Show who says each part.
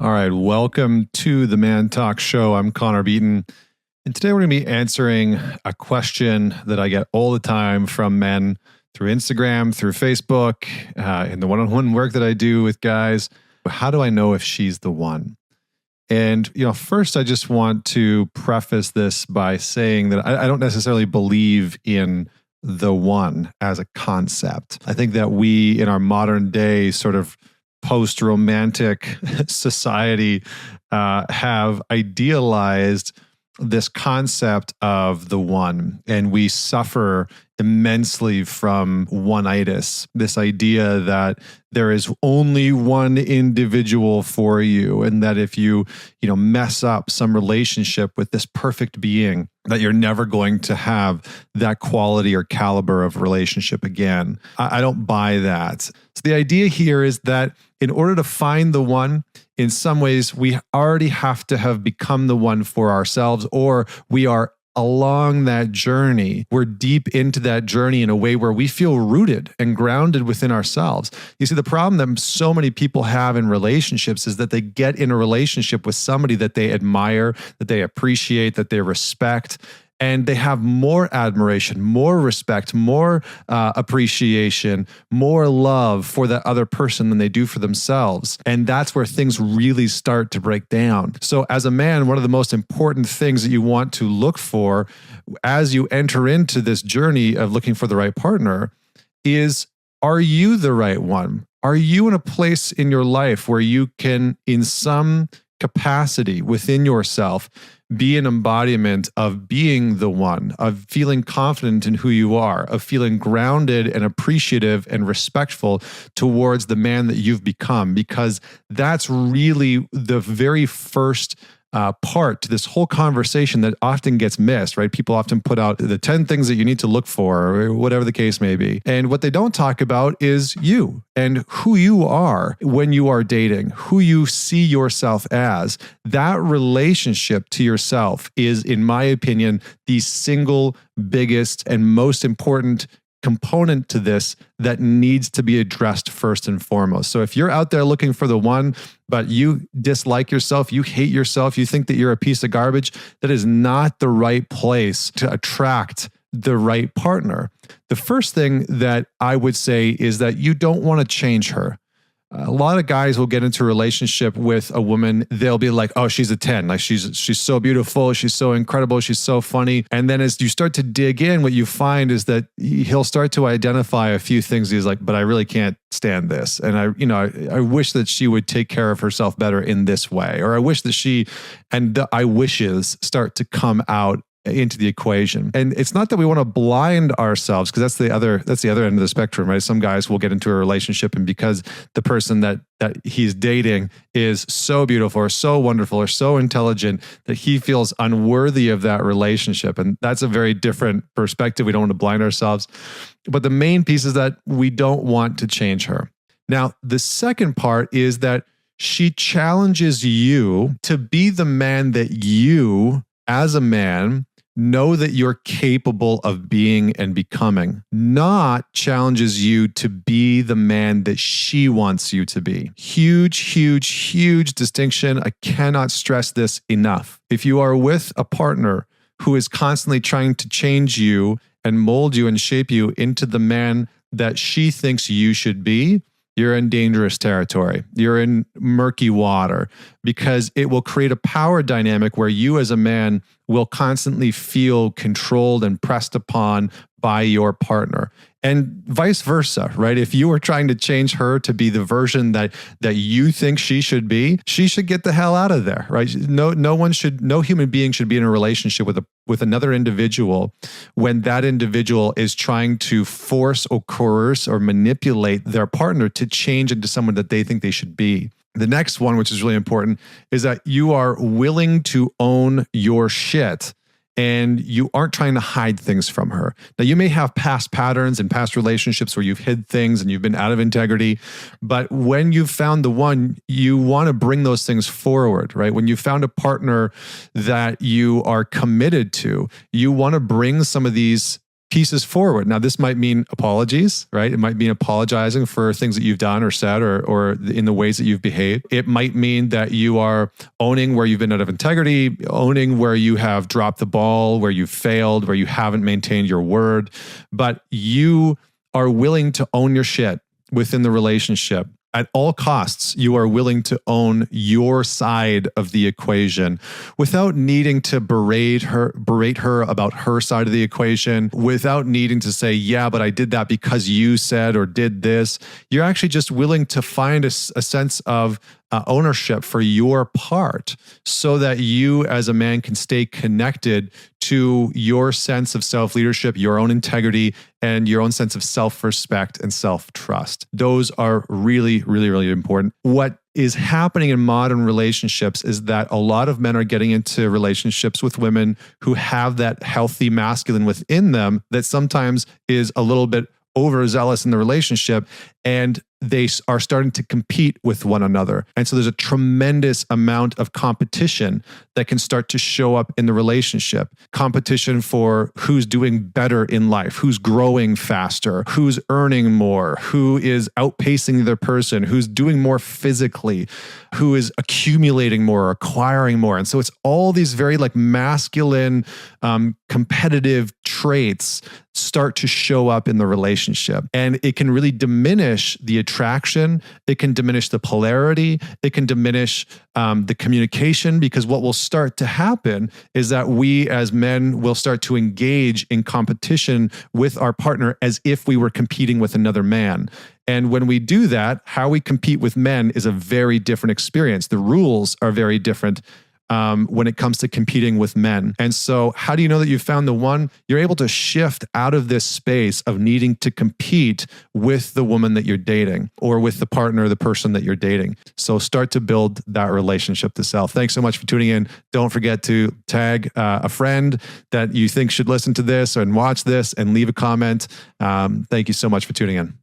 Speaker 1: All right, welcome to the ManTalks show. I'm Connor Beaton, and today we're going to be answering a question that I get all the time from men through Instagram, through Facebook, in the one-on-one work that I do with guys. How do I know if she's the one? And, first I just want to preface this by saying that I don't necessarily believe in the one as a concept. I think that we, in our modern day sort of post-romantic society, have idealized this concept of the one, and we suffer immensely from one-itis, this idea that there is only one individual for you, and that if you mess up some relationship with this perfect being, that you're never going to have that quality or caliber of relationship again. I don't buy that. So the idea here is that in order to find the one, in some ways, we already have to have become the one for ourselves, or we are along that journey. We're deep into that journey in a way where we feel rooted and grounded within ourselves. You see, the problem that so many people have in relationships is that they get in a relationship with somebody that they admire, that they appreciate, that they respect, and they have more admiration, more respect, more appreciation, more love for that other person than they do for themselves. And that's where things really start to break down. So as a man, one of the most important things that you want to look for as you enter into this journey of looking for the right partner is, are you the right one? Are you in a place in your life where you can, in some capacity within yourself, be an embodiment of being the one, of feeling confident in who you are, of feeling grounded and appreciative and respectful towards the man that you've become? Because that's really the very first part to this whole conversation that often gets missed, right? People often put out the 10 things that you need to look for, or whatever the case may be. And what they don't talk about is you and who you are when you are dating, who you see yourself as. That relationship to yourself is, in my opinion, the single biggest and most important component to this that needs to be addressed first and foremost. So if you're out there looking for the one, but you dislike yourself, you hate yourself, you think that you're a piece of garbage, that is not the right place to attract the right partner. The first thing that I would say is that you don't want to change her. A lot of guys will get into a relationship with a woman. They'll be like, oh, she's a 10. Like she's so beautiful. She's so incredible. She's so funny. And then as you start to dig in, what you find is that he'll start to identify a few things. He's like, but I really can't stand this. And I wish that she would take care of herself better in this way. Or I wish that the I wishes start to come out into the equation. And it's not that we want to blind ourselves, because that's the other end of the spectrum, right? Some guys will get into a relationship, and because the person that he's dating is so beautiful or so wonderful or so intelligent, that he feels unworthy of that relationship. And that's a very different perspective. We don't want to blind ourselves. But the main piece is that we don't want to change her. Now, the second part is that she challenges you to be the man that you, as a man, know that you're capable of being and becoming, not challenges you to be the man that she wants you to be. Huge, huge, huge distinction. I cannot stress this enough. If you are with a partner who is constantly trying to change you and mold you and shape you into the man that she thinks you should be, you're in dangerous territory. You're in murky water, because it will create a power dynamic where you as a man will constantly feel controlled and pressed upon by your partner. And vice versa, right? If you are trying to change her to be the version that you think she should be, she should get the hell out of there, right? No human being should be in a relationship with another individual when that individual is trying to force or coerce or manipulate their partner to change into someone that they think they should be. The next one, which is really important, is that you are willing to own your shit, and you aren't trying to hide things from her. Now, you may have past patterns and past relationships where you've hid things and you've been out of integrity, but when you've found the one, you want to bring those things forward, right? When you found a partner that you are committed to, you want to bring some of these pieces forward. Now, this might mean apologies, right? It might mean apologizing for things that you've done or said or in the ways that you've behaved. It might mean that you are owning where you've been out of integrity, owning where you have dropped the ball, where you've failed, where you haven't maintained your word, but you are willing to own your shit within the relationship. At all costs, you are willing to own your side of the equation without needing to berate her about her side of the equation, without needing to say, yeah, but I did that because you said or did this. You're actually just willing to find a sense of ownership for your part so that you as a man can stay connected to your sense of self-leadership, your own integrity, and your own sense of self-respect and self-trust. Those are really, really, really important. What is happening in modern relationships is that a lot of men are getting into relationships with women who have that healthy masculine within them that sometimes is a little bit overzealous in the relationship, and they are starting to compete with one another. And so there's a tremendous amount of competition that can start to show up in the relationship. Competition for who's doing better in life, who's growing faster, who's earning more, who is outpacing the other person, who's doing more physically, who is accumulating more, acquiring more. And so it's all these very like masculine, competitive traits start to show up in the relationship. And it can really diminish the attraction. It can diminish the polarity. It can diminish the communication, because what will start to happen is that we as men will start to engage in competition with our partner as if we were competing with another man. And when we do that, how we compete with men is a very different experience. The rules are very different when it comes to competing with men. And so how do you know that you've found the one? You're able to shift out of this space of needing to compete with the woman that you're dating or with the partner or the person that you're dating. So start to build that relationship to self. Thanks so much for tuning in. Don't forget to tag a friend that you think should listen to this and watch this and leave a comment. Thank you so much for tuning in.